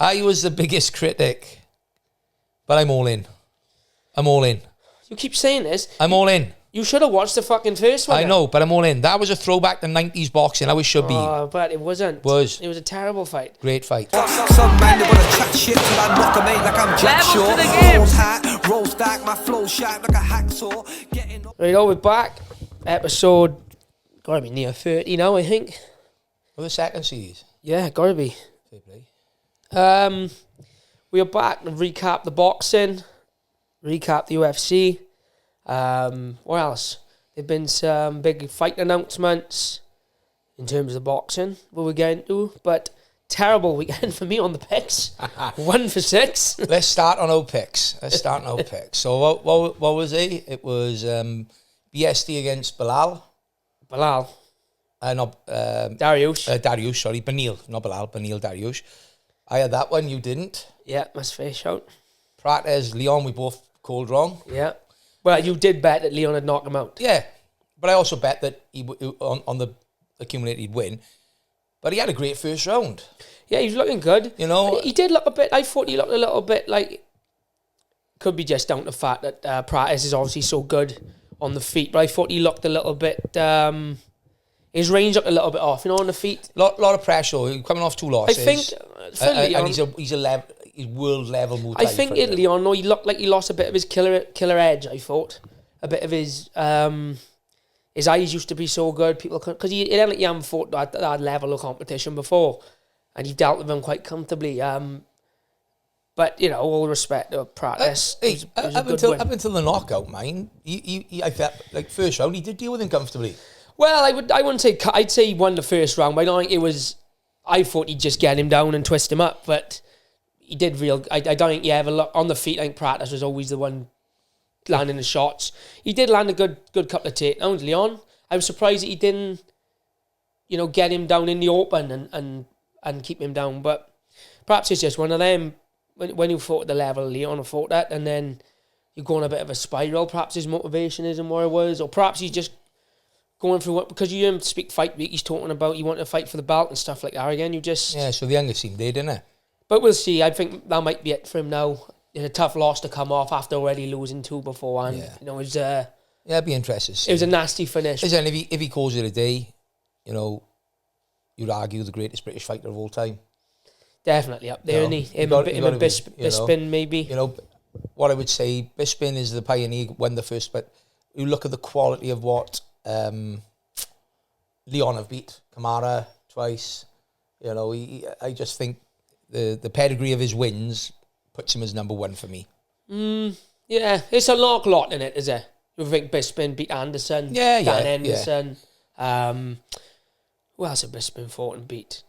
I was the biggest critic, but I'm all in. I'm all in. You keep saying this. I'm all in. You should have watched the fucking first one. I know, but I'm all in. That was a throwback to 90s boxing. How it should be. Oh, but it wasn't. It was a terrible fight. Great fight. Some man they wanna chat shit till I knock 'em ain't like I'm Jack Shaw. Roll hat, roll stack, my flow sharp like a hacksaw. Right, we're back. Episode, gotta be near 30 now, I think. For the second series. Yeah, gotta be. Fair play. We are back to recap the boxing, recap the UFC. What else? There've been some big fight announcements in terms of boxing we're getting to, but terrible weekend for me on the picks. 1 for 6. Let's start on our picks. So what was it? It was BSD against Bilal. Dariush. Dariush, sorry. Benil, not Bilal. Benil Dariush. I had that one, you didn't. Yeah, that's fair shout. Prates, Leon, we both called wrong. Yeah. Well, you did bet that Leon had knocked him out. Yeah. But I also bet that he on the accumulated he'd win. But he had a great first round. Yeah, he was looking good. You know. He did look a bit, I thought he looked a little bit like, could be just down to the fact that Prates is obviously so good on the feet, but I thought he looked a little bit, his range looked a little bit off, on the feet. Lot of pressure, coming off 2 losses. I think, and he's world level move. I think Leon, he looked like he lost a bit of his killer edge, I thought. A bit of his eyes used to be so good, people, because he hadn't fought at that level of competition before, and he dealt with them quite comfortably. But, all respect to Prates. Up until the knockout, I felt like first round, he did deal with him comfortably. Well, I wouldn't say, I'd say he won the first round, but I don't think it was, I thought he'd just get him down and twist him up, but he did I don't think he ever looked, on the feet, I think Prates was always the one landing the shots. He did land a good couple of takedowns, Leon. I was surprised that he didn't, get him down in the open and keep him down, but perhaps it's just one of them. When you fought at the level, Leon fought that, and then you go on a bit of a spiral. Perhaps his motivation isn't where it was, or perhaps he's just going through what, because you hear him speak fight week, he's talking about he wanted to fight for the belt and stuff like that again. So the youngest team did, didn't it? But we'll see. I think that might be it for him now. It's a tough loss to come off after already losing 2 beforehand. Yeah. It was it'd be interesting. It was a nasty finish. Listen, if he calls it a day, you'd argue the greatest British fighter of all time. Definitely up there, isn't he? Him and Bisping, maybe. What I would say, Bisping is the pioneer, won the first, but you look at the quality of what Leon have beat. Kamara twice. I just think the pedigree of his wins puts him as number 1 for me. Yeah, it's a lot in it, is it? You think Bisping beat Anderson? Dan Henderson. Yeah. Who else have Bisping fought and beat?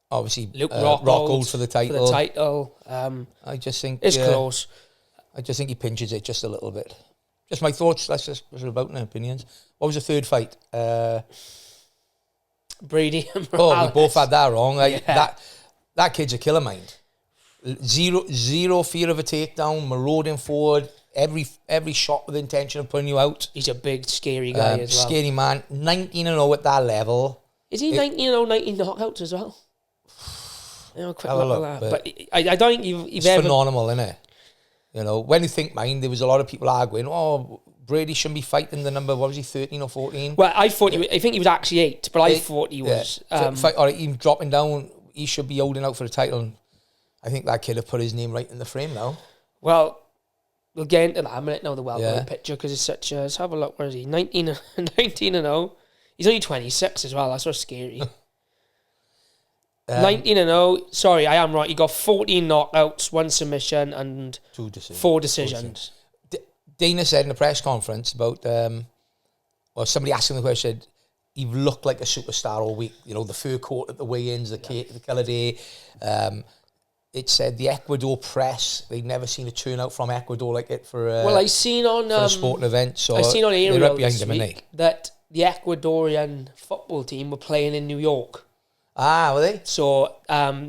Obviously, Luke Rockhold for the title. I just think it's close. I just think he pinches it just a little bit. Just my thoughts. That's just about my opinions. What was the third fight? Brady and Morales. Oh, we both had that wrong. That kid's a killer mind. Zero fear of a takedown, marauding forward, every shot with the intention of putting you out. He's a big, scary guy as well. Scary man. 19-0 at that level. Is he 19-0, 19 knockouts as well? Quick look at that. But I don't think you've ever... It's phenomenal, isn't it? When you think mine, there was a lot of people arguing, Brady shouldn't be fighting the number, what was he, 13 or 14? Well, I think he was actually 8, but I thought he was... Even dropping down, he should be holding out for the title. And I think that kid have put his name right in the frame now. Well, we'll get into that in a minute now, the welterweight picture, because it's such a... Let's have a look. Where is he? 19-0. He's only 26 as well. That's so scary. 19-0. Sorry, I am right. He got 14 knockouts, 1 submission, and 4 decisions. Dana said in a press conference about, somebody asked him the question, he looked like a superstar all week. The fur coat at the weigh-ins, the colour day. It said the Ecuador press, they'd never seen a turnout from Ecuador like it for I seen on a sporting event. So I seen on Ariel right behind this him, week that the Ecuadorian football team were playing in New York. Ah, were they? So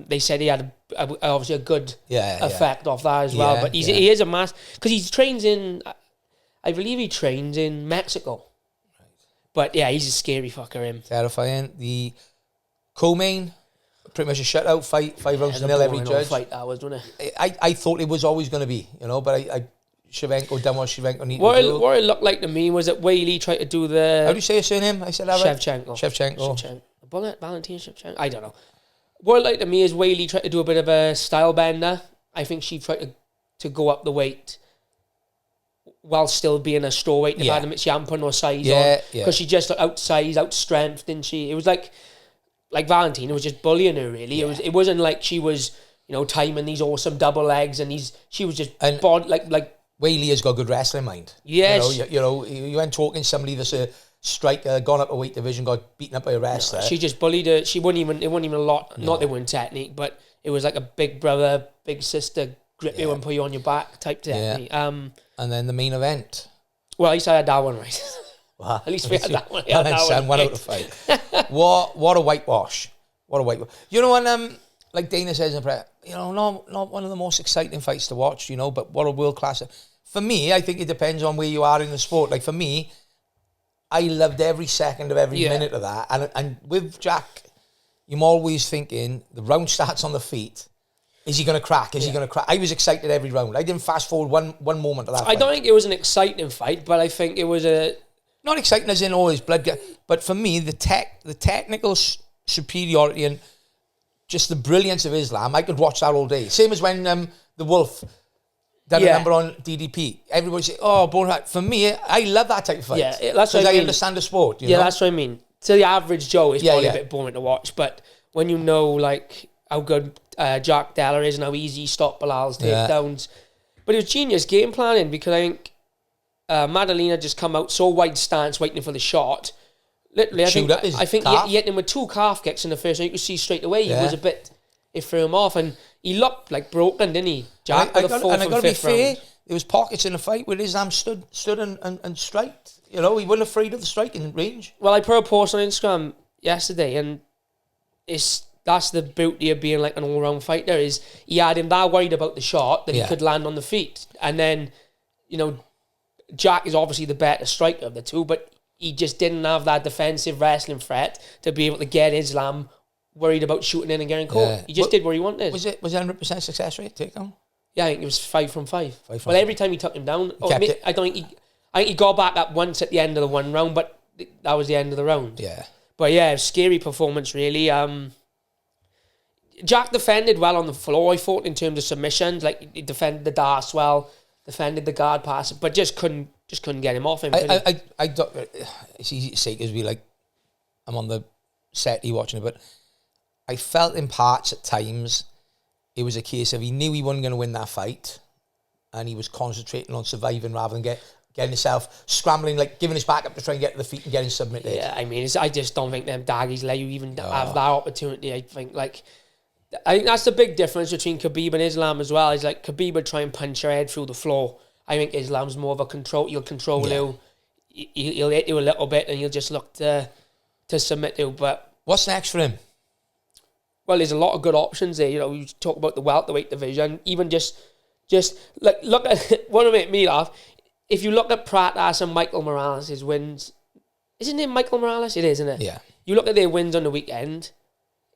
they said he had obviously a good effect off that as well. But he is a mass, because he trains in, I believe he trains in Mexico. Right. But yeah, he's a scary fucker, him. Terrifying. The co-main, pretty much a shutout fight, 5 rounds to nil every judge. Fight that was, wasn't it? I thought it was always going to be, you know, but Shevchenko done what Shevchenko needed to do. What it looked like to me was that Whaley tried to do the... How do you say his surname? I said that right? Shevchenko. Valentina Shevchenko? I don't know. What it looked like to me is Whaley tried to do a bit of a style bender. I think she tried to go up the weight while still being a strawweight. If Adam, she hadn't put no size on. Because she just looked outsized, outstrength, didn't she? It was like Valentina was just bullying her, really. It wasn't like she was, you know, timing these awesome double legs and she was just like Whaley has got good wrestling mind. Yes. You know, you went talking to somebody that's a striker, gone up a weight division, got beaten up by a wrestler. No, she just bullied her. It wasn't even a lot, not they weren't technique, but it was like a big brother, big sister, grip you and put you on your back type technique. And then the main event. Well, at least I had that one right. Wow. At least we had that one. One out of 5. What a whitewash. What a whitewash. You know, when like Dana says in prep, you know, not one of the most exciting fights to watch, you know, but what a world class. For me, I think it depends on where you are in the sport. Like for me, I loved every second of every minute of that. And with Jack, you're always thinking the round starts on the feet. Is he going to crack? Is he going to crack? I was excited every round. I didn't fast forward one moment of that fight. I don't think it was an exciting fight, but I think it was not exciting as in all his blood. But for me, the technical superiority and just the brilliance of Islam, I could watch that all day. Same as when the Wolf done a number on DDP. Everybody say, oh, boring. For me, I love that type of fight. Yeah, that's what I mean. Understand the sport. You know? That's what I mean. To the average Joe, it's probably a bit boring to watch. But when you know, like, how good Jack Della is and how easy he stopped Bilal's takedowns. But it was genius game planning because I think Madalena just come out so wide stance waiting for the shot. Literally, I think he hit him with 2 calf kicks in the first, and you could see straight away he was a bit, it threw him off, and he looked like broken, didn't he? Jack, I got to be fair, there was pockets in the fight where Islam stood and striked. You know, he wasn't afraid of the striking range. Well, I put a post on Instagram yesterday, and that's the beauty of being like an all-round fighter, is he had him that worried about the shot that he could land on the feet. And then, you know, Jack is obviously the better striker of the two, but he just didn't have that defensive wrestling threat to be able to get Islam worried about shooting in and getting caught. Yeah. He just did what he wanted. Was it 100% success rate takedown? Yeah, I think it was 5 from 5. Well, every time he took him down, I think he got back up once at the end of the one round, but that was the end of the round. Yeah. But yeah, scary performance really. Jack defended well on the floor, I thought, in terms of submissions. Like, he defended the darts well, defended the guard pass, but just couldn't get him off him. I don't, it's easy to say because I'm on the set, watching it, but I felt in parts at times it was a case of he knew he wasn't going to win that fight, and he was concentrating on surviving rather than getting himself scrambling, like giving his back up to try and get to the feet and getting submitted. Yeah, I mean, I just don't think them daggies let you even have that opportunity. I think that's the big difference between Khabib and Islam as well. Is like Khabib would try and punch your head through the floor. I think Islam's more of a control. He'll control you. He'll hit you a little bit, and he'll just look to submit you. But what's next for him? Well, there's a lot of good options there. You know, you talk about the welterweight division. Even just like look at what will make me laugh. If you look at Pratas and Michael Morales' wins, isn't it Michael Morales? It is, isn't it? Yeah. You look at their wins on the weekend.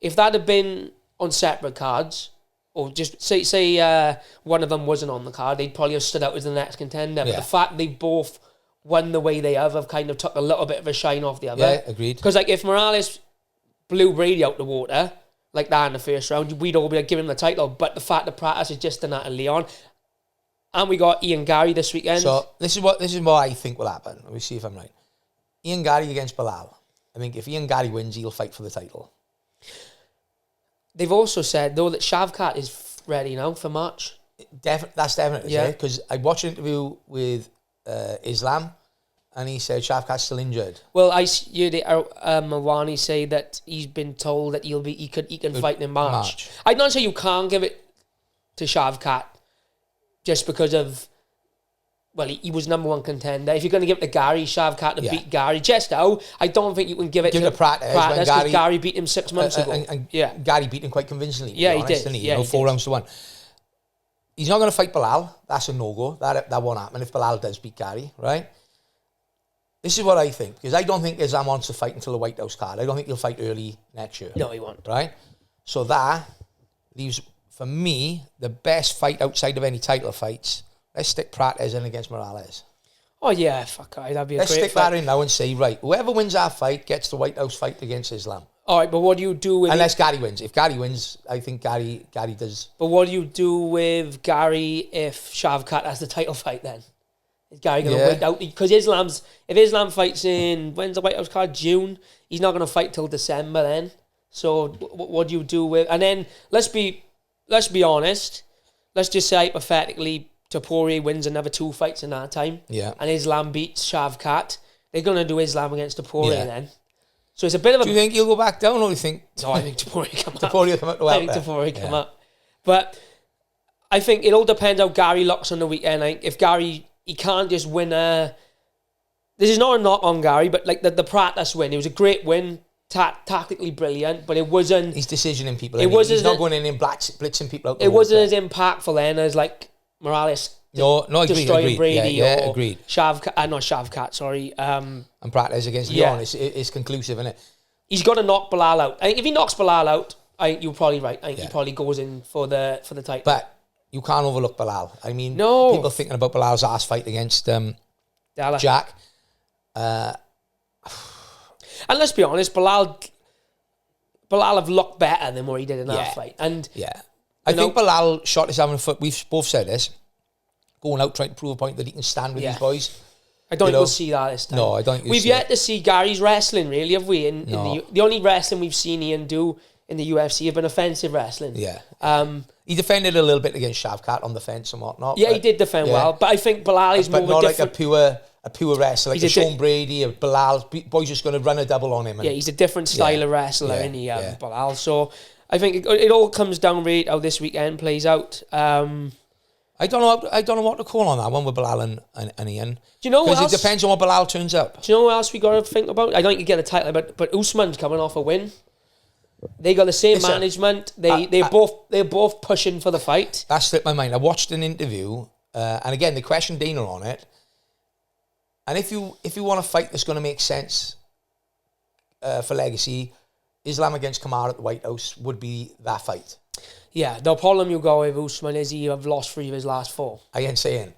If that had been on separate cards, or just say one of them wasn't on the card, they'd probably have stood out as the next contender. But the fact they both won the way they have kind of took a little bit of a shine off the other. Yeah, agreed. Because like if Morales blew Brady out the water like that in the first round, we'd all be like giving him the title. But the fact that Pratas is just done that in Leon, and we got Ian Gary this weekend. So this is what I think will happen. Let me see if I'm right. Ian Gary against Bilal. I think if Ian Gary wins, he'll fight for the title. They've also said, though, that Shavkat is ready now for March. That's definite, yeah. Because I watched an interview with Islam, and he said Shavkat's still injured. Well, I heard Mawani say that he's been told that he can fight in March. I'd not say you can't give it to Shavkat just because of, well, he was number 1 contender. If you're going to give it to Gary, Shavkat to beat Gary, just now, I don't think you can give it to Pratas because Gary beat him 6 months ago. And Gary beat him quite convincingly. Yeah, he did. Yeah, he 4 rounds to 1. He's not going to fight Bilal. That's a no-go. That won't happen if Bilal does beat Gary, right? This is what I think, because I don't think Islam wants to fight until the White House card. I don't think he'll fight early next year. No, he won't. Right? So that leaves, for me, the best fight outside of any title fights. Let's stick Prates in against Morales. Oh, yeah, fuck, that'd be a Let's great stick fight. that in now and say, right, whoever wins our fight gets the White House fight against Islam. All right, but what do you do with... Unless Gary wins. If Gary wins, I think Gary does. But what do you do with Gary if Shavkat has the title fight then? Is Gary going to wait out? Because if Islam fights in, when's the White House card? June. He's not going to fight till December then. So what do you do with... And then, let's be honest. Let's just say, hypothetically, Topuria wins another 2 fights in that time. Yeah. And Islam beats Shavkat. They're going to do Islam against Topuria then. So it's a bit of a... Do you think he'll go back down, or do you think... No, I think Topuria come up. Topuria come up to I think Topuria come up. But I think it all depends how Gary looks on the weekend. Like, if Gary... He can't just win a... This is not a knock on Gary, but like the Prates win. It was a great win. Tactically brilliant, but it wasn't... He's decisioning people. He's not going in and blitzing people out. It wasn't as impactful then as like Morales destroying Brady or agreed. not Shavkat, sorry. And Prates against Leon is conclusive, isn't it? He's got to knock Bilal out. I think if he knocks Bilal out, I think you're probably right. I think he probably goes in for the title. But you can't overlook Bilal. I mean, no. People thinking about Bilal's ass fight against Jack. And let's be honest, Bilal have looked better than what he did in that fight. And I think Bilal shot his having a foot. We've both said this. Going out trying to prove a point that he can stand with these boys. I don't think we'll see that this time. No, I don't think we've yet to see Gary's wrestling, really, have we? The only wrestling we've seen Ian do in the UFC have been offensive wrestling. Yeah. He defended a little bit against Shavkat on the fence and whatnot. Yeah, he did defend well. But I think Bilal is more not different... a pure wrestler, like a Sean Brady, a Bilal. Boys just going to run a double on him. And he's a different style of wrestler, isn't he, Bilal? So I think it all comes down to how this weekend plays out. I don't know what to call on that one with Bilal and Ian. Do you know what else? Because it depends on what Bilal turns up. Do you know what else we got to think about? I don't think you get a title, but Usman's coming off a win. They got the same management. They're both pushing for the fight. That slipped my mind. I watched an interview, and again they questioned Dana on it. And if you want a fight that's going to make sense for legacy, Islam against Kamara at the White House would be that fight. Yeah, the problem you go with Usman is he have lost 3 of his last 4. I ain't saying,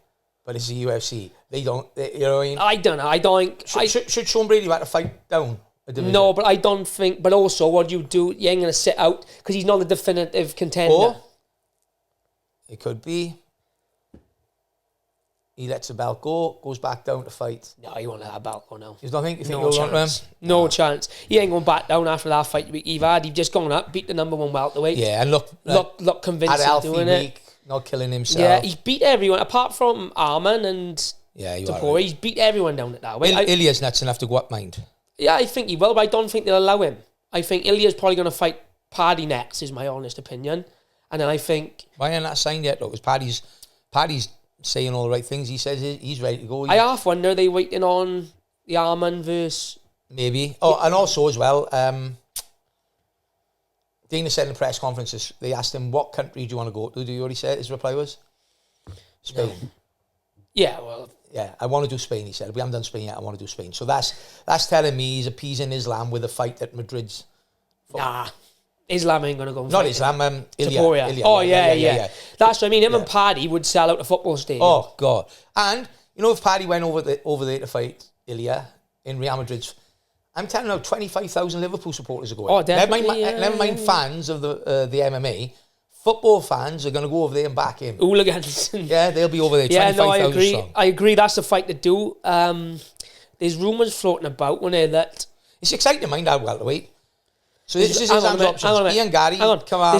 but it's the UFC. You know what I mean? I don't know. I don't. Should Sean Brady have to fight down a division? No, but I don't think. But also, what you do, you ain't going to sit out because he's not a definitive contender. Or it could be he lets the belt go, goes back down to fight. No, he won't let that belt go now. You don't think? You think no he'll chance. Him? No chance. He ain't going back down after that fight he's had. He's just gone up, beat the number 1 welterweight. Yeah, and look convincing doing it. Not killing himself. Yeah, he's beat everyone apart from Arman and Topuria. He's beat everyone down at that way. Ilya's nuts enough to go up mind. Yeah, I think he will, but I don't think they'll allow him. I think Ilya's probably going to fight Paddy next, is my honest opinion. And then I think... Why ain't that signed yet, though? Because Paddy's saying all the right things. He says he's ready to go. I half wonder, are they waiting on the Arman versus... Maybe. Oh, and also as well, Dana said in the press conferences, they asked him, what country do you want to go to? Do you already say his reply was? Spain. No. Yeah, well... Yeah, I want to do Spain, he said. We haven't done Spain yet, I want to do Spain. So that's telling me he's appeasing Islam with a fight at Madrid's... Nah, Islam ain't going to go and Not fight Islam, Ilya. Oh, yeah. That's what I mean. Him and Paddy would sell out a football stadium. Oh, God. And, you know, if Paddy went over there to fight Ilya in Real Madrid's... I'm telling you now, 25,000 Liverpool supporters are going. Oh, definitely. Never mind fans of the MMA. Football fans are going to go over there and back him. Hooligans. Yeah, they'll be over there. Yeah, no, I agree. Strong. I agree. That's the fight to do. There's rumours floating about that it's exciting, mind that welterweight. So this is Islam's options. Ian Gary, Kamara.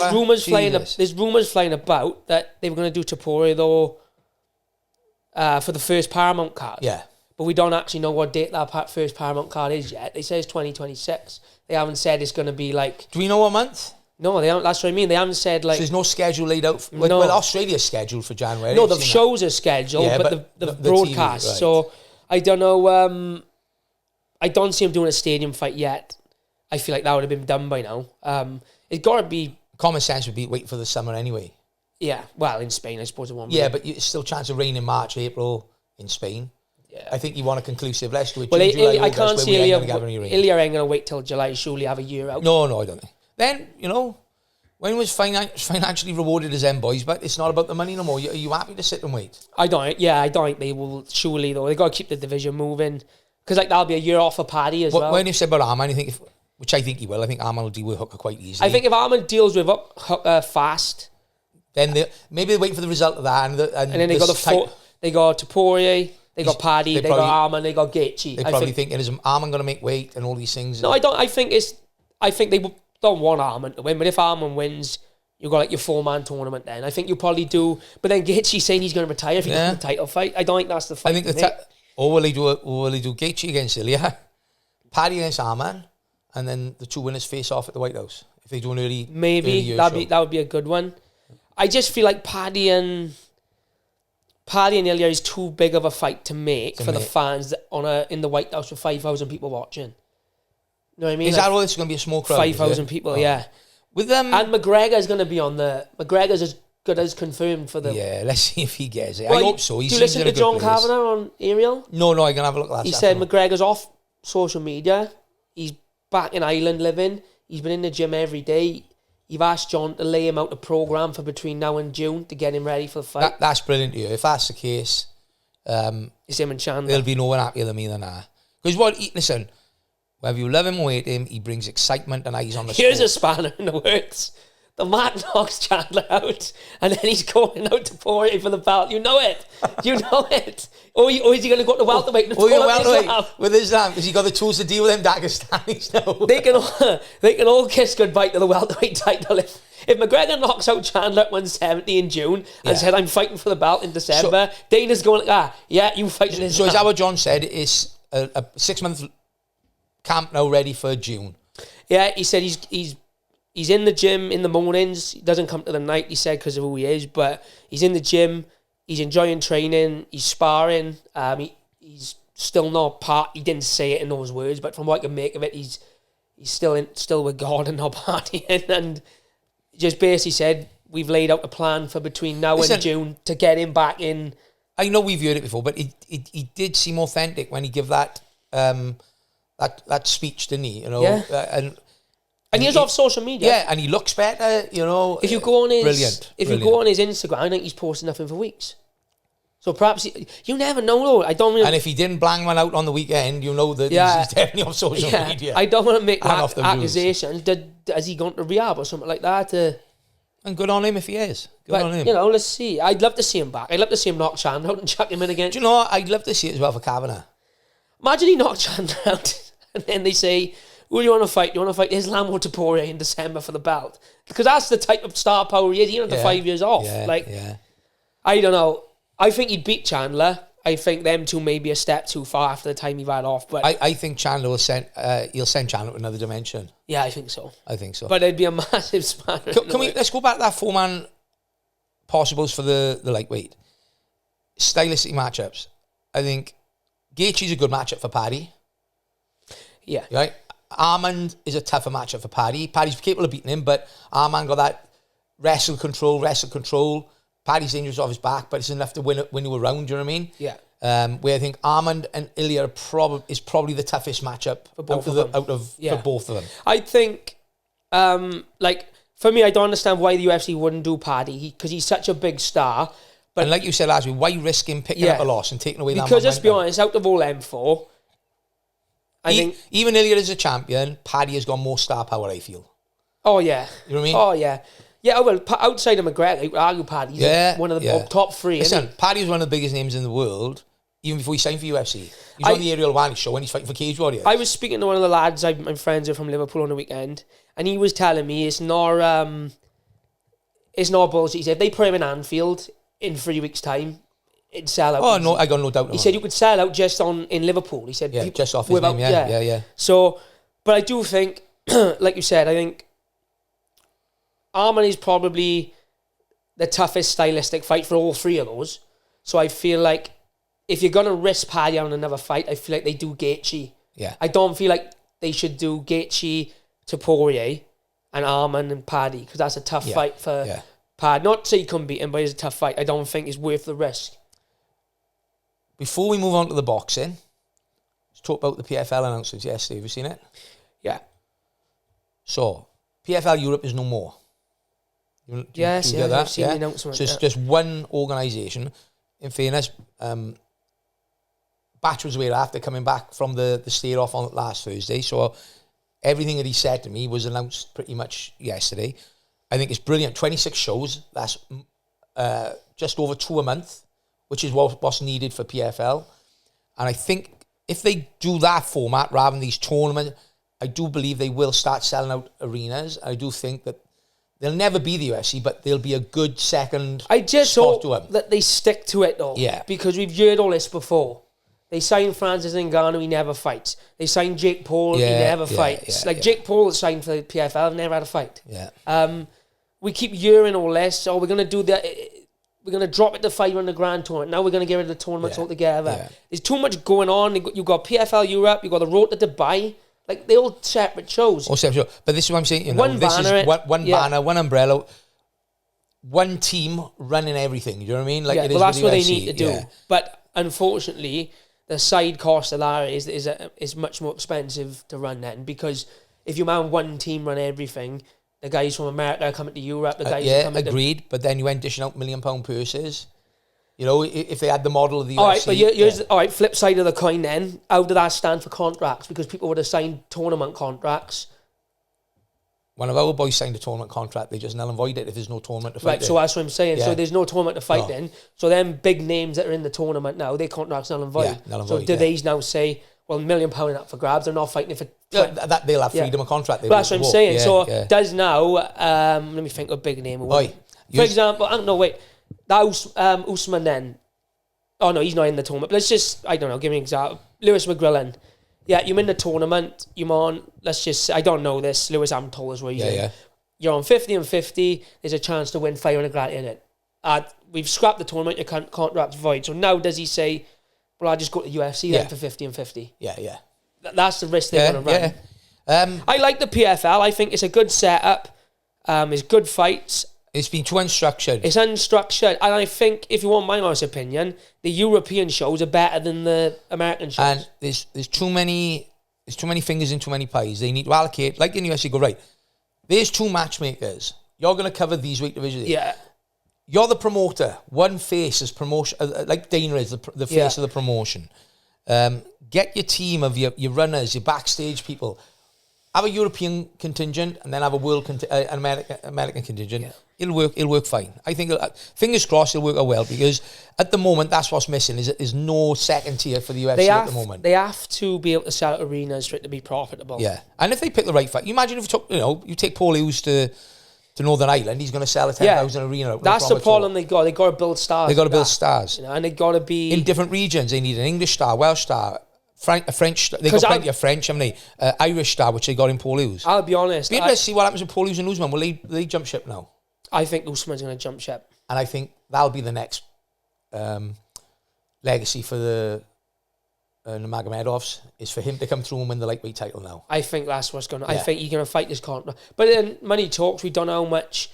There's rumours flying about that they were going to do Topuria though for the first Paramount card. Yeah. But we don't actually know what date that first Paramount card is yet. They say it's 2026. They haven't said it's going to be like... Do we know what month? No, they haven't. That's what I mean. They haven't said like... So there's no schedule laid out? No. Well, Australia's scheduled for January. No, the shows are scheduled, but the broadcast. TV, right. So I don't know. I don't see him doing a stadium fight yet. I feel like that would have been done by now. It's got to be... Common sense would be waiting for the summer anyway. Yeah, well, in Spain, I suppose it won't be. Yeah, but it's still a chance of rain in March, April in Spain. Yeah. I think you want a conclusive. Let's do it. Well, July, I can't see Ilya ain't rain. going to wait till July. Surely have a year out. No, I don't think. Then, you know, When was financially rewarded as them boys, but it's not about the money no more. Are you happy to sit and wait? I don't think they will, surely, though. They got to keep the division moving. Because, like, that'll be a year off for Paddy as well. When you said about Arman, you think, which I think he will, I think Arman will deal with Hooker quite easily. I think if Arman deals with Hooker fast... Then maybe they wait for the result of that. And then they got they got Topuria, they got Paddy, they got Arman, they got Gaethje. They're probably thinking, is Arman going to make weight and all these things? No, I don't. I think they don't want Arman to win, but if Arman wins, you've got like your 4-man tournament then. I think you'll probably do, but then Gaethje saying he's going to retire if he does the title fight. I don't think that's the fight. I think or will he do Gaethje against Ilya, Paddy against Arman, and then the two winners face off at the White House if they do an early that would be a good one. I just feel like Paddy and Ilya is too big of a fight to make for the fans in the White House with 5,000 people watching. You know what I mean? Is that all? It's going to be a small crowd. 5,000 people, yeah. With them, and McGregor's going to be on the. McGregor's as good as confirmed for the. Yeah, let's see if he gets it. Well, I hope so. Do you listen to John Kavanagh on Ariel? No, I can have a look at that. He said McGregor's off social media. He's back in Ireland living. He's been in the gym every day. You've asked John to lay him out a programme for between now and June to get him ready for the fight. That's brilliant to you. If that's the case, it's him and Chandler. There'll be no one happier than me than that. Because listen, whether you love him or hate him, he brings excitement and eyes on the Here's sport. a spanner in the works. The Matt knocks Chandler out, and then he's going out to pour it for the belt. You know it. You know it. Or is he going to go to welterweight? With Islam, because he got the tools to deal with them Dagestanis now. They can all kiss goodbye to the welterweight title. If McGregor knocks out Chandler at 170 in June and said, I'm fighting for the belt in December, Dana's going, you fighting Islam. So is that what John said? It's a 6-month camp now ready for June. Yeah, he said he's in the gym in the mornings. He doesn't come to the night, he said, because of who he is. But he's in the gym. He's enjoying training. He's sparring. He's still not part. He didn't say it in those words, but from what I can make of it, he's still with God and not partying. And just basically said, we've laid out a plan for between now and June to get him back in. I know we've heard it before, but he did seem authentic when he gave that that speech, didn't he? You know, and he's off social media. Yeah, and he looks better, you know. If you go on his brilliant. Go on his Instagram, I think he's posted nothing for weeks. So perhaps you never know, though. I don't really. And if he didn't blang one out on the weekend, you know that he's definitely off social media. I don't want to make accusations. Has he gone to rehab or something like that? And good on him if he is. Good on him. You know, let's see. I'd love to see him back. I'd love to see him knock Chandler out and chuck him in again. Do you know what? I'd love to see it as well for Kavanagh. Imagine he knocked Chandler out and then they say, who do you want to fight? You want to fight Islam or Topuria in December for the belt? Because that's the type of star power he is. He's under 5 years off. I don't know. I think he'd beat Chandler. I think them two may be a step too far after the time he had off. But I think Chandler will he'll send Chandler to another dimension. Yeah, I think so. But it'd be a massive spanner. Let's go back to that 4-man possibles for the lightweight. Stylistic matchups. I think Gaethje's a good matchup for Paddy. Yeah. Right? Armand is a tougher matchup for Paddy. Paddy's capable of beating him, but Armand got that wrestle control. Paddy's dangerous off his back, but it's enough to win you around, do you know what I mean? Yeah. Where I think Armand and Ilya is probably the toughest matchup for both of them. I think, for me, I don't understand why the UFC wouldn't do Paddy, because he's such a big star. But and like you said last week, why risk him picking up a loss and taking away that momentum? Because let's be honest, out of all M4, I think even Ilya is a champion, Paddy has got more star power, I feel. Oh, yeah. You know what I mean? Oh, yeah. Yeah, well, outside of McGregor, I would argue Paddy's one of the top three. Listen, Paddy was one of the biggest names in the world, even before he signed for UFC. He's on the Ariel Wani show when he's fighting for Cage Warriors. I was speaking to one of the lads I'm friends with from Liverpool on the weekend, and he was telling me it's not bullshit. He said if they put him in Anfield in 3 weeks' time, it'd sell out. Oh, no, I got no doubt. He said you could sell out just in Liverpool. He said, just off his name, yeah. So, but I do think, like you said, I think Arman is probably the toughest stylistic fight for all three of those. So I feel like if you're going to risk Paddy on another fight, I feel like they do Gaethje. Yeah. I don't feel like they should do Gaethje, Topuria, and Arman and Paddy, because that's a tough fight for Paddy. Not to say you couldn't beat him, but it's a tough fight. I don't think it's worth the risk. Before we move on to the boxing, let's talk about the PFL announcements yesterday. Have you seen it? Yeah. So, PFL Europe is no more. Do Yes, you yeah, get that? I've seen the announcement, So it's yeah. just one organisation. In fairness, Batch was aware after coming back from the stay off on last Thursday. So everything that he said to me was announced pretty much yesterday. I think it's brilliant. 26 shows. That's just over 2 a month, which is what's needed for PFL. And I think if they do that format rather than these tournaments, I do believe they will start selling out arenas. I do think that they'll never be the UFC, but they'll be a good second I just spot to hope them. that they stick to it, though. Yeah. Because we've heard all this before. They signed Francis Ngannou, he never fights. They signed Jake Paul, he never fights. Jake Paul signed for the PFL, never had a fight. Yeah. We keep hearing all this. Oh, we're going to do that. We're going to drop it to 500 grand tournament. Now we're going to get rid of the tournaments altogether. Yeah. There's too much going on. You've got PFL Europe. You've got the road to Dubai. Like, they're all separate shows. All separate shows. But this is what I'm saying. You know, One this banner, is one banner, one umbrella, one team running everything. You know what I mean? Like it is that's with what the they UFC. need to do. Yeah. But unfortunately, the side cost of that is much more expensive to run then, because if you have one team run everything, the guys from America are coming to Europe, the guys are coming agreed. But then you end dishing out £1 million purses. You know, if they had the model of the UFC. All right, but here's all right, flip side of the coin then. How did that stand for contracts? Because people would have signed tournament contracts. One of our boys signed a tournament contract. They just null and void it if there's no tournament to fight. Right, so that's what I'm saying. Yeah. So there's no tournament to fight then. So them big names that are in the tournament now, their contracts null and void. Yeah, null and so void, do they now say, well, £1 million up for grabs, they're not fighting for... That they'll have freedom of contract. But that's what I'm saying. Does now... let me think of a big name. For example, I don't know, wait. That Usman then... Oh, no, he's not in the tournament. But let's just... I don't know, give me an example. Lewis McGrillen. Yeah, you're in the tournament. You're on... Let's just... I don't know this. Lewis hasn't told us where he's in. You're on 50 and 50. There's a chance to win 500 grand in it. We've scrapped the tournament. Your contract's void. So now does he say, well, I'll just go to UFC then for 50 and 50? Yeah. That's the risk they want to run. Yeah. I like the PFL. I think it's a good setup. It's good fights. It's been too unstructured. It's unstructured. And I think, if you want my honest opinion, the European shows are better than the American shows. And there's too many fingers in too many pies. They need to allocate, like in the UFC, go, right, there's 2 matchmakers. You're going to cover these weight divisions. Yeah. You're the promoter. One face is promotion, like Dana is the face of the promotion. Get your team of your runners, your backstage people. Have a European contingent and then have a an American contingent. Yeah. It'll work fine. I think, fingers crossed, it'll work out well, because at the moment, that's what's missing, is there's no second tier for the UFC at the moment. They have to be able to sell arenas for it to be profitable. Yeah. And if they pick the right fight, you imagine if you take Paul Hughes to Northern Ireland, he's going to sell a 10,000 arena. That's the problem they got. They got to build stars. They got to build stars. You know, and they got to be... in different regions. They need an English star, Welsh star, a French star. They got plenty of French, haven't they? Irish star, which they got in Paul Hughes. I'll be honest. Be interested to see what happens with Paul Hughes and Usman. Will they jump ship now? I think Usman's going to jump ship. And I think that'll be the next legacy for the Nurmagomedovs, is for him to come through and win the lightweight title now. I think that's what's going to... I think he's going to fight this contract. But then money talks, we don't know how much...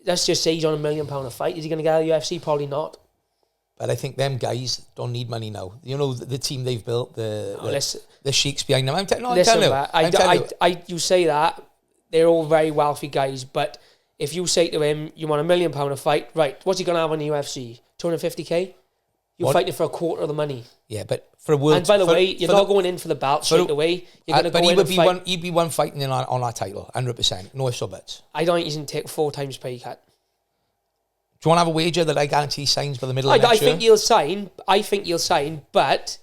Let's just say he's on £1 million a fight. Is he going to get out of the UFC? Probably not. But I think them guys don't need money now. You know, the team they've built, the sheiks behind them. I'm telling you. You say that, they're all very wealthy guys, but if you say to him, you want £1 million a fight, right, what's he going to have on the UFC? 250k? You're fighting for a quarter of the money. Yeah, but for a world... And by the way, you're not going in for the belt straight away. You're going to go in and fight... He'd be one fighting in on our title, 100%. No ifs or buts. I don't think he's going to take 4 times pay cut. Do you want to have a wager that I guarantee he signs by the middle of next year? I think he'll sign, but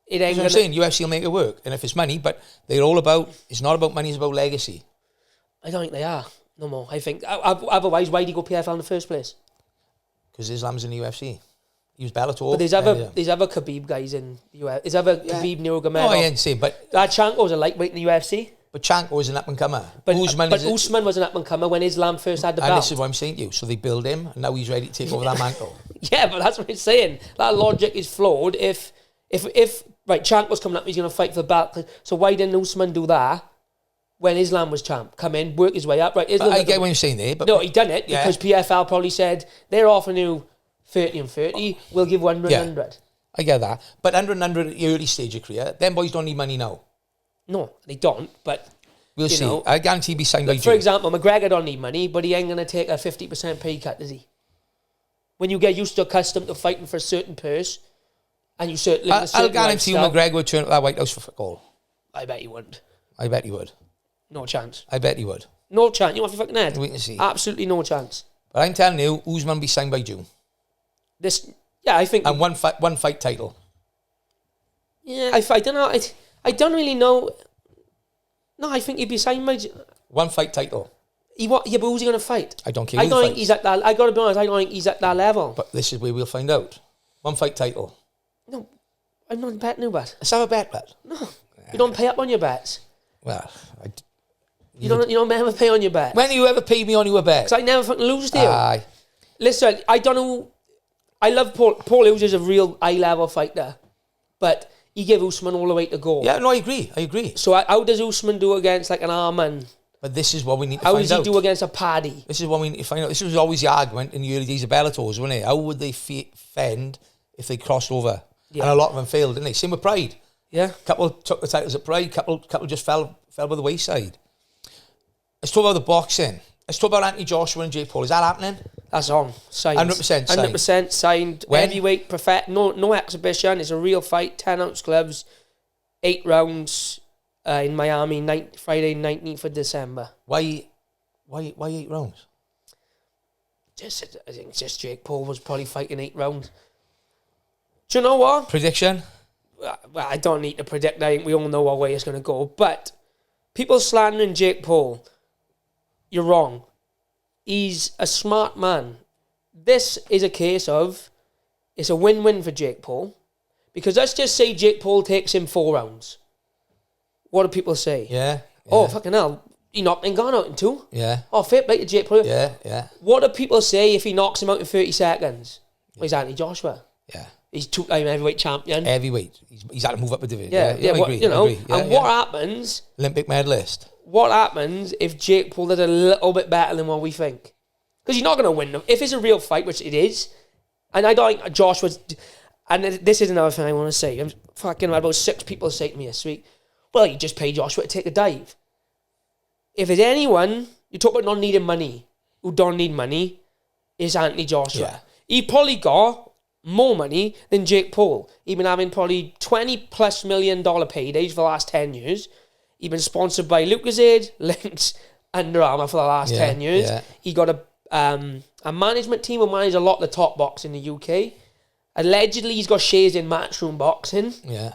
it ain't... That's what I'm saying, UFC will make it work. And if it's money, but they're all about... It's not about money, it's about legacy. I don't think they are. No more. I think... Otherwise, why do you go PFL in the first place? Because Islam's in the UFC. He was Bellator. But there's other Khabib guys in the UFC. There's other Khabib Nurmagomedov. No, I ain't saying, but... Chanko's a lightweight in the UFC. But Chanko is an up-and-comer. But Usman was an up-and-comer when Islam first had the belt. And this is what I'm saying to you. So they build him, and now he's ready to take over that mantle. Yeah, but that's what I'm saying. That logic is flawed. If Chanko's coming up, he's going to fight for the belt. So why didn't Usman do that when Islam was champ? Come in, work his way up. Right? I get what you're saying there. But no, he done it because PFL probably said, they're offering you 30 and 30, we'll give 100 and 100. I get that. But 100 and 100 at the early stage of career, them boys don't need money now. No, they don't, but We'll You see. know, I guarantee he'll be signed by for June. example, McGregor don't need money, but he ain't going to take a 50% pay cut, is he? When you get used to accustomed to fighting for a certain purse, and you live a certain I'll guarantee you lifestyle, McGregor would turn to that White House for football. I bet he wouldn't. I bet he would. No chance. I bet he would. No chance. You want your fucking head? We can see. Absolutely no chance. But I'm telling you, Usman will be signed by June. I think... And one fight title. Yeah, I don't know. I don't really know. No, I think he'd be signed by... One fight title. Yeah, but who's he going to fight? I don't care I who don't think fights. he's at that... I got to be honest, I don't think he's at that level. But this is where we'll find out. One fight title. No, I'm not betting no bet. Let's have a bet. No, you don't pay up on your bets. Well, You don't ever pay on your bets. when you ever paid me on your bet? Because I never fucking lose to you. Aye. Listen, I don't know... I love Paul. Paul Hughes is a real high-level fighter. But he gave Usman all the way to go. Yeah, no, I agree. So how does Usman do against like an Arman? But this is what we need to How find does he out. do against a Paddy? This is what we need to find out. This was always the argument in the early days of Bellator's, wasn't it? How would they fend if they crossed over? Yeah. And a lot of them failed, didn't they? Same with Pride. Yeah. Couple took the titles at Pride. Couple just fell by the wayside. Let's talk about the boxing. Let's talk about Anthony Joshua and Jake Paul. Is that happening? That's on. Signed. 100% signed. 100% signed. When? Heavyweight, no exhibition. It's a real fight. 10-ounce gloves. 8 rounds in Miami, Friday, 19th of December. Why 8 rounds? I think just Jake Paul was probably fighting 8 rounds. Do you know what? Prediction? Well, I don't need to predict. I think we all know what way it's going to go. But people slandering Jake Paul, you're wrong. He's a smart man. This is a case of, it's a win-win for Jake Paul. Because let's just say Jake Paul takes him 4 rounds. What do people say? Yeah. Oh, fucking hell. He knocked Ngannou out in 2. Yeah. Oh, fair play to Jake Paul. Yeah. What do people say if he knocks him out in 30 seconds? Well, he's Anthony Joshua. Yeah. He's 2-time heavyweight champion. Heavyweight. He's had to move up a division. Yeah, I agree. you know. I agree. Yeah, and what happens... Olympic medalist. What happens if Jake Paul did a little bit better than what we think? Because he's not going to win them. If it's a real fight, which it is, and I don't think Joshua's... And this is another thing I want to say. I'm fucking about 6 people say to me this week, well, you just pay Joshua to take a dive. If there's anyone, you talk about not needing money, who don't need money, is Anthony Joshua. Yeah. He probably got more money than Jake Paul. He's been having probably $20+ million paydays for the last 10 years. He's been sponsored by Lucozade, Lynx, Under Armour for the last 10 years. Yeah. He got a management team who manage a lot of the top box in the UK. Allegedly, he's got shares in Matchroom Boxing. Yeah.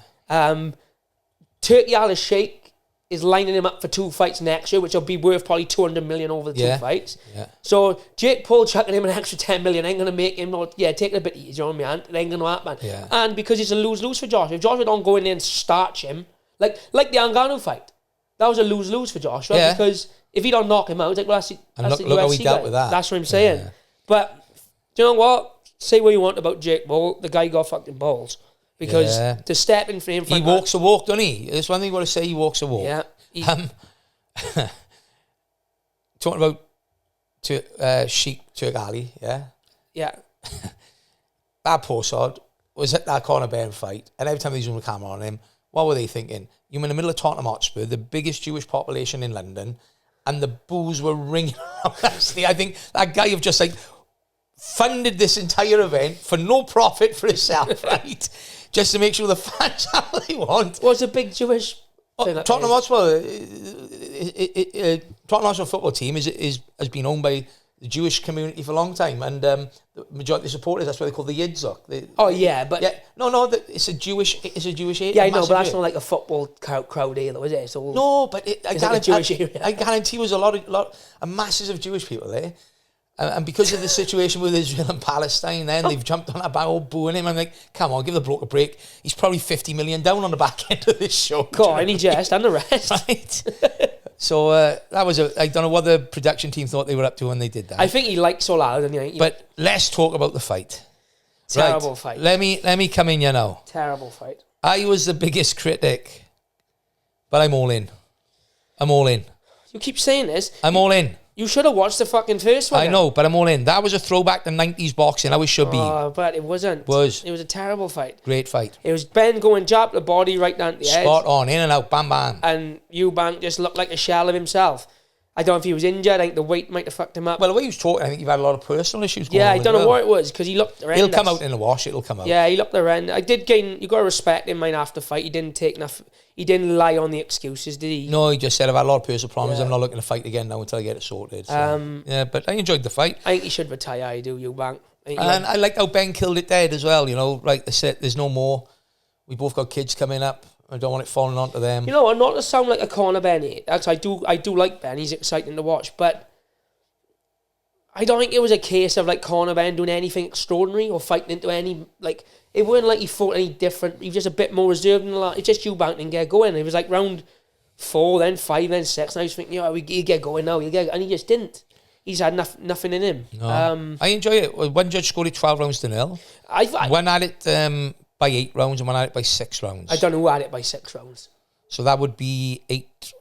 Turkey Al-Sheikh is lining him up for 2 fights next year, which will be worth probably 200 million over the 2 fights. Yeah. So Jake Paul chucking him an extra 10 million ain't going to make him, take it a bit easier on me, Ant. It ain't going to happen. Yeah. And because it's a lose-lose for Joshua. If Joshua don't go in there and starch him, like the Ngannou fight, that was a lose-lose for Joshua because if he don't knock him out, it's like, well, that's the look how he UFC dealt guy. with that. That's what I'm saying. Yeah. But do you know what? Say what you want about Jake Paul, the guy got fucking balls. Because to step in for him... He walks a walk, doesn't he? There's one thing you got to say, he walks a walk. Yeah. Talking about Sheik Turk Ali, yeah? Yeah. That poor sod was at that Conor Benn fight, and every time they zoomed the camera on him, what were they thinking? You're in the middle of Tottenham Hotspur, the biggest Jewish population in London, and the boos were ringing around. I think that guy have just funded this entire event for no profit for himself, right? Just to make sure the fans have what they want. What's a big Jewish thing? Tottenham Hotspur, Tottenham Hotspur football team has been owned by the Jewish community for a long time, and the majority of the supporters, that's why they call the Yitzhak. It's a Jewish area. Yeah, I know, but that's not like a football crowd either, is it? It's all, no, but I guarantee was a masses of Jewish people there. And because of the situation with Israel and Palestine, then they've jumped on that back, all booing him. I'm like, come on, give the bloke a break. He's probably 50 million down on the back end of this show. God, and he just, and the rest. Right. So that was I don't know what the production team thought they were up to when they did that. I think he liked so loud. But let's talk about the fight. Terrible fight. Let me come in, Terrible fight. I was the biggest critic, but I'm all in. I'm all in. You keep saying this. I'm all in. You should have watched the fucking first one. I know, but I'm all in. That was a throwback to 90s boxing. How it should be. Oh, but it wasn't. It was a terrible fight. Great fight. It was Ben going jab to the body right down to the edge. Spot on, in and out, bam, bam. And Eubank just looked like a shell of himself. I don't know if he was injured. I think the weight might have fucked him up. Well, the way he was talking, I think you've had a lot of personal issues going on. Yeah, I don't know what it was, because he looked horrendous. He'll come out in the wash, it'll come out. Yeah, he looked horrendous. I did gain, you got to respect him, after the fight. He didn't take enough, he didn't lie on the excuses, did he? No, he just said, I've had a lot of personal problems. Yeah. I'm not looking to fight again now until I get it sorted. So, yeah, but I enjoyed the fight. I think he should retire, I do, Eubank. And I liked how Ben killed it dead as well, you know, like they said, there's no more. We both got kids coming up. I don't want it falling onto them. You know what, not to sound like a Conor Benn, actually, I do like Ben, he's exciting to watch, but I don't think it was a case of like Conor Benn doing anything extraordinary or fighting into any, like, it weren't like he fought any different, he was just a bit more reserved than a lot. It's just Eubank didn't get going. It was like round 4, then 5, then 6, and I was thinking, you know, he'll get going now, and he just didn't. He's had nothing in him. No. I enjoy it. One judge scored it 12 rounds to 0. One had it by 8 rounds and one had it by 6 rounds. I don't know who had it by 6 rounds. So that would be 8.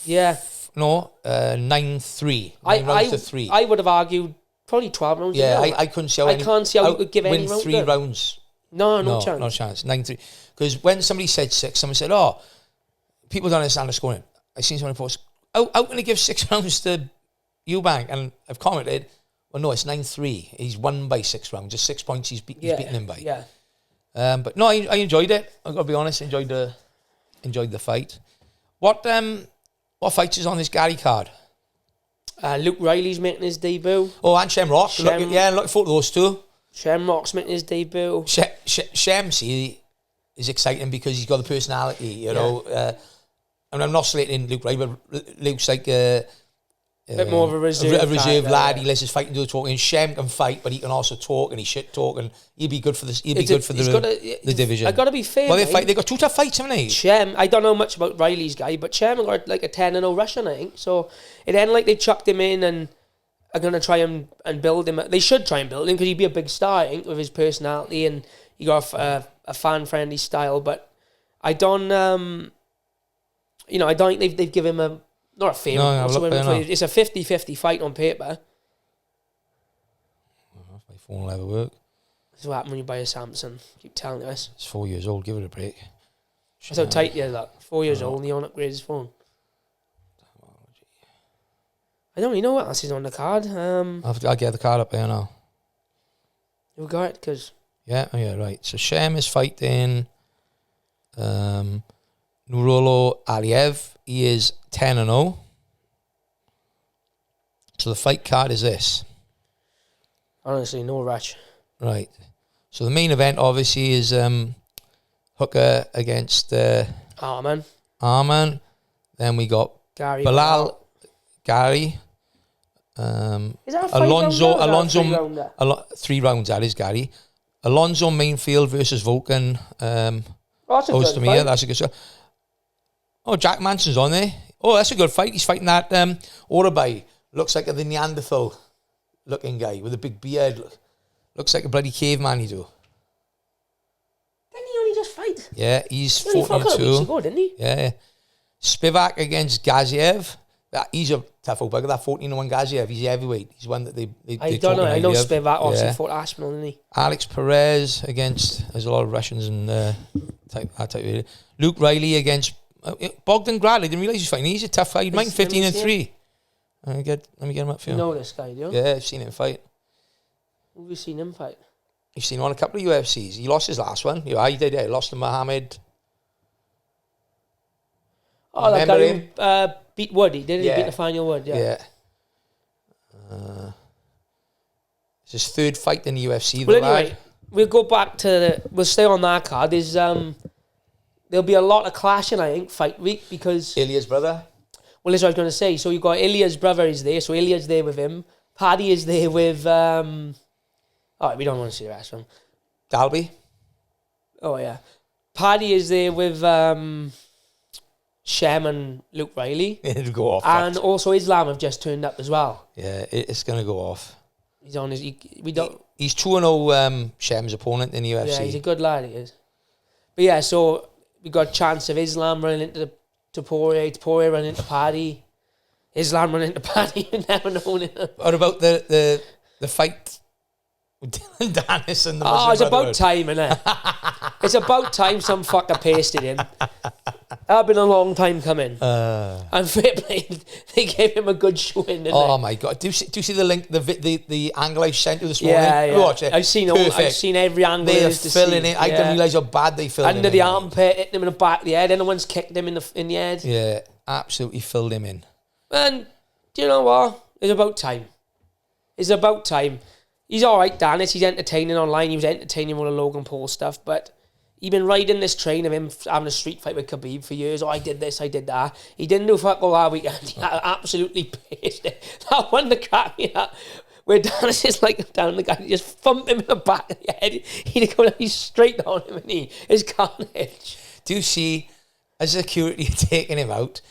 Yeah. No, 9-3. 9 rounds to 3. I would have argued probably 12 rounds. Yeah, I couldn't see how I can't see how you could give any round 3 rounds. No chance. No chance. 9-3. Because when somebody said 6, someone said, oh, people don't understand the scoring. I seen someone post, how can they give 6 rounds to Eubank? And I've commented, well, no, it's 9-3. He's won by 6 rounds. Just 6 points he's beaten him by. Yeah. But no, I enjoyed it. I've got to be honest, enjoyed the fight. What fights is on this Gary card? Luke Riley's making his debut. Oh, and Shamrock. Looking forward to those two. Shamrock's making his debut. Shem, see, is exciting because he's got the personality, you know. And I'm not slating Luke Riley, but Luke's like a bit more of a reserve lad. He lets his fighting do the talking. Shem can fight, but he can also talk and he shit talk, and he'd be good for this. He'd be good for the division. I gotta be fair. Well, they got 2 tough fights, haven't they? Shem, I don't know much about Riley's guy, but Shem got like a 10-0 Russian, I think. So it ended like they chucked him in and are gonna try and build him. They should try and build him because he'd be a big star, I think, with his personality, and he got a fan friendly style. But I don't, I don't think they've given him a. Not a favourite. It's a 50-50 fight on paper. My phone will ever work. This is what happens when you buy a Samsung. Keep telling us. It's 4 years old. Give it a break. That's how tight you are. That 4 years old and he on upgrade his phone. I don't really know what else is on the card. I'll get the card up there now. You got it? Cause yeah, right. So Shem is fighting Nurolo Aliev. He is 10-0. So the fight card is this. Honestly, no rush. Right. So the main event obviously is Hooker against Arman. Then we got Bilal. Gary. Is that a Alonso. 3 rounds. That is Gary. Alonso Mainfield versus Vulcan. That's a good fight. That's a good shot. Oh, Jack Manson's on there. Oh, that's a good fight. He's fighting that Orabai. Looks like the Neanderthal looking guy with a big beard. Looks like a bloody caveman he do. Didn't he only just fight? Yeah, he's 14-2. He fought a couple weeks ago, didn't he? Yeah. Spivak against Gaziev. He's a tough old bugger. That 14-1 Gaziev. He's heavyweight. He's one that they I don't know. I know Spivak obviously fought Aspinall, didn't he? Alex Perez against. There's a lot of Russians and type of area. Luke Riley against Bogdan Gradley. Didn't realise he's fighting. He's a tough fight. Mine 15-3. Let me get him up for you. You know this guy, do you? Yeah, I've seen him fight. Who have you seen him fight? You've seen him on a couple of UFCs. He lost his last one. Yeah, he did. Yeah, he lost to Mohammed. Oh, that guy who beat Wood. He did. He beat Nathaniel Wood. Yeah. It's his 3rd fight in the UFC. Well, anyway, we'll go back to we'll stay on that card. There's there'll be a lot of clashing, I think, fight week because Ilya's brother. Well, that's what I was going to say. So you've got Ilya's brother is there. So Ilya's there with him. Paddy is there with. Oh, we don't want to see the rest of him. Dalby. Oh yeah, Paddy is there with Shem and Luke Riley. It'll go off. And also Islam have just turned up as well. Yeah, it's going to go off. He's on his. He's 2-0 Shem's opponent in the UFC. Yeah, he's a good lad. He is. But yeah, so we got a chance of Islam running into Poirier running into Paddy. Islam run into Paddy, you never know. What about the fight with Dylan Dennis and the Muslim Oh, it's about Brotherhood? time, innit? It's about time some fucker pasted him. That's been a long time coming. And fair play, they gave him a good showing, didn't Oh they? my God! Do you see the link, the angle I sent you this morning? Yeah. Watch it. I've seen every angle. They're there is to filling see. it. I didn't realise how bad they filled Under him the in. armpit, hitting him in the back of the head. Anyone's kicked him in the head. Yeah, absolutely filled him in. And do you know what? It's about time. It's about time. He's all right, Dennis. He's entertaining online. He was entertaining with the Logan Paul stuff, but he's been riding this train of him having a street fight with Khabib for years. Oh, I did this, I did that. He didn't do fuck all that weekend. He absolutely pissed it. That one that cracked me up, where Dennis is like down the guy, he just thumped him in the back of the head. He'd go he's straight on him, and his carnage. Do you see, as security taking him out,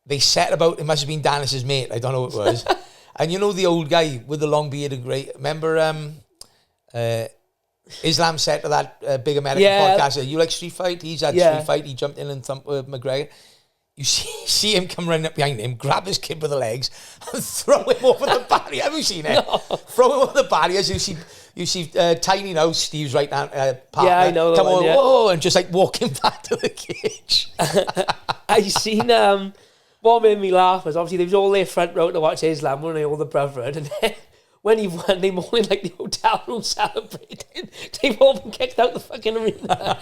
they set about, it must have been Dennis's mate, I don't know what it was. And you know the old guy with the long beard and grey, remember Islam said to that big American podcaster, you like street fight? He's had street fight, he jumped in and thumped with McGregor. You see him come running up behind him, grab his kid by the legs and throw him over the barrier. Have you seen it? No. Throw him over the barriers. You see Tiny now, Steve's right now, partner. Yeah, I know. Come on, yeah. whoa, and just like walking back to the cage. I seen what made me laugh was obviously they was all there front row to watch Islam, weren't they, all the brotherhood, and then when he won, they all in like the hotel room celebrating. They've all been kicked out the fucking arena.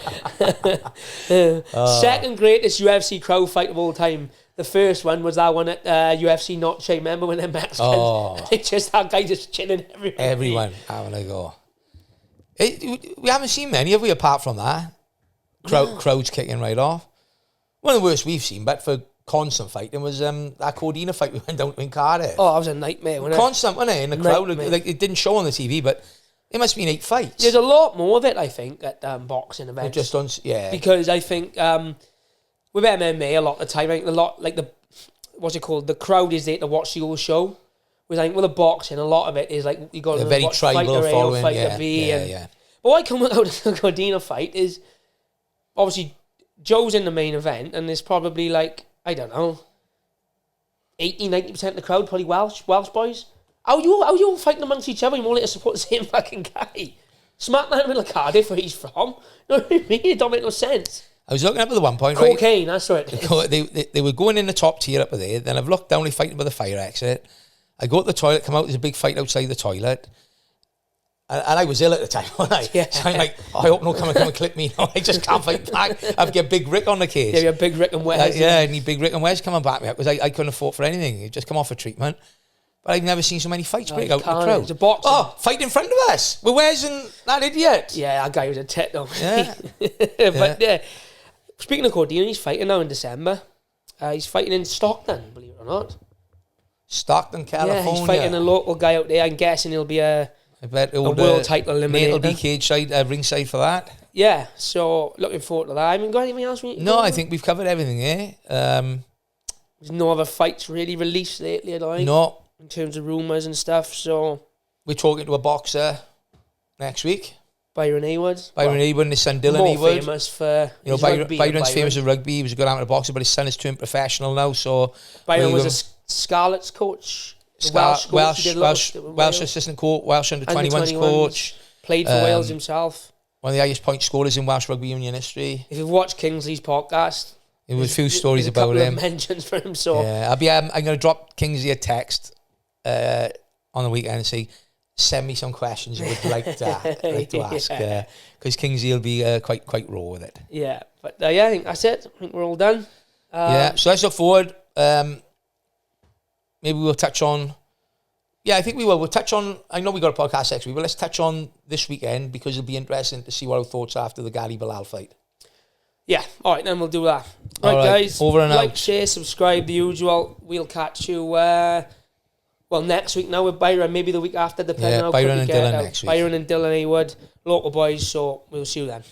Second greatest UFC crowd fight of all time. The first one was that one at UFC Not Shame. Remember when they're Mexicans? Oh. They just that guy just chilling everywhere. Everyone having a go. We haven't seen many, have we, apart from that? Crowds kicking right off. One of the worst we've seen, but for constant fighting was that Cordina fight we went down to in Cardiff. Oh, that was a nightmare, wasn't it? Constant, wasn't it? In the crowd. Nightmare. Like, it didn't show on the TV, but it must have been 8 fights. There's a lot more of it, I think, at boxing events. Just on, yeah. Because I think with MMA, a lot of the time, what's it called? The crowd is there to watch the whole show. Whereas I think with the boxing, a lot of it is like you got to very watch tribal fighter A following, or fighter yeah, B. yeah. But what I come out of the Cordina fight is obviously Joe's in the main event, and there's probably like, I don't know, 80-90% of the crowd probably Welsh boys. How you all fighting amongst each other? You're more like to support the same fucking guy. Smack that in the middle of Cardiff where he's from. You know what I mean? It don't make no sense. I was looking up at the one point, Cocaine, that's right. They were going in the top tier up there. Then I've looked down, they're fighting by the fire exit. I go to the toilet, come out, there's a big fight outside the toilet. And I was ill at the time, wasn't I? Yeah. So I'm like, I hope no come and clip me. No, I just can't fight back. I've got Big Rick on the case. Yeah, you have Big Rick and Wes. I need Big Rick and Wes coming back me up because I couldn't afford for anything. He'd just come off a treatment. But I've never seen so many fights break out in the crowd. It's a boxing. Oh, fight in front of us. With Wes and that idiot. Yeah, that guy was a tit though. Yeah. But yeah. Speaking of Cordina, he's fighting now in December. He's fighting in Stockton, believe it or not. Stockton, California. Yeah, he's fighting a local guy out there. I'm guessing he'll be a world title eliminator. Nate will be cage side, ringside for that. Yeah, so looking forward to that. I haven't got anything else? No, I think we've covered everything, There's no other fights really released lately, I think. No. In terms of rumours and stuff, so... We're talking to a boxer next week. Byron Haywood. Haywood and his son Dylan Haywood. More famous for his rugby. Byron's famous for rugby. He was a good amateur boxer, but his son has turned professional now, so... Byron was a Scarlet's coach. Welsh assistant coach, Welsh under-21s coach. Played for Wales himself. One of the highest point scorers in Welsh rugby union history. If you've watched Kingsley's podcast, there was a few stories about him. Of mentions for him. So yeah, I'm going to drop Kingsley a text on the weekend and say, send me some questions you would like to ask, because Kingsley will be quite raw with it. Yeah, but I think that's it. I think we're all done. So let's look forward. Maybe we'll touch on... Yeah, I think we will. We'll touch on... I know we got a podcast next week, but let's touch on this weekend because it'll be interesting to see what our thoughts are after the Gali Bilal fight. Yeah, all right, then we'll do that. All right, guys. Over and out. Like, share, subscribe, the usual. We'll catch you, next week now with Byron, maybe the week after, depending on how Byron quick we and get Dylan out. next week. Byron and Dylan Haywood, local boys, so we'll see you then.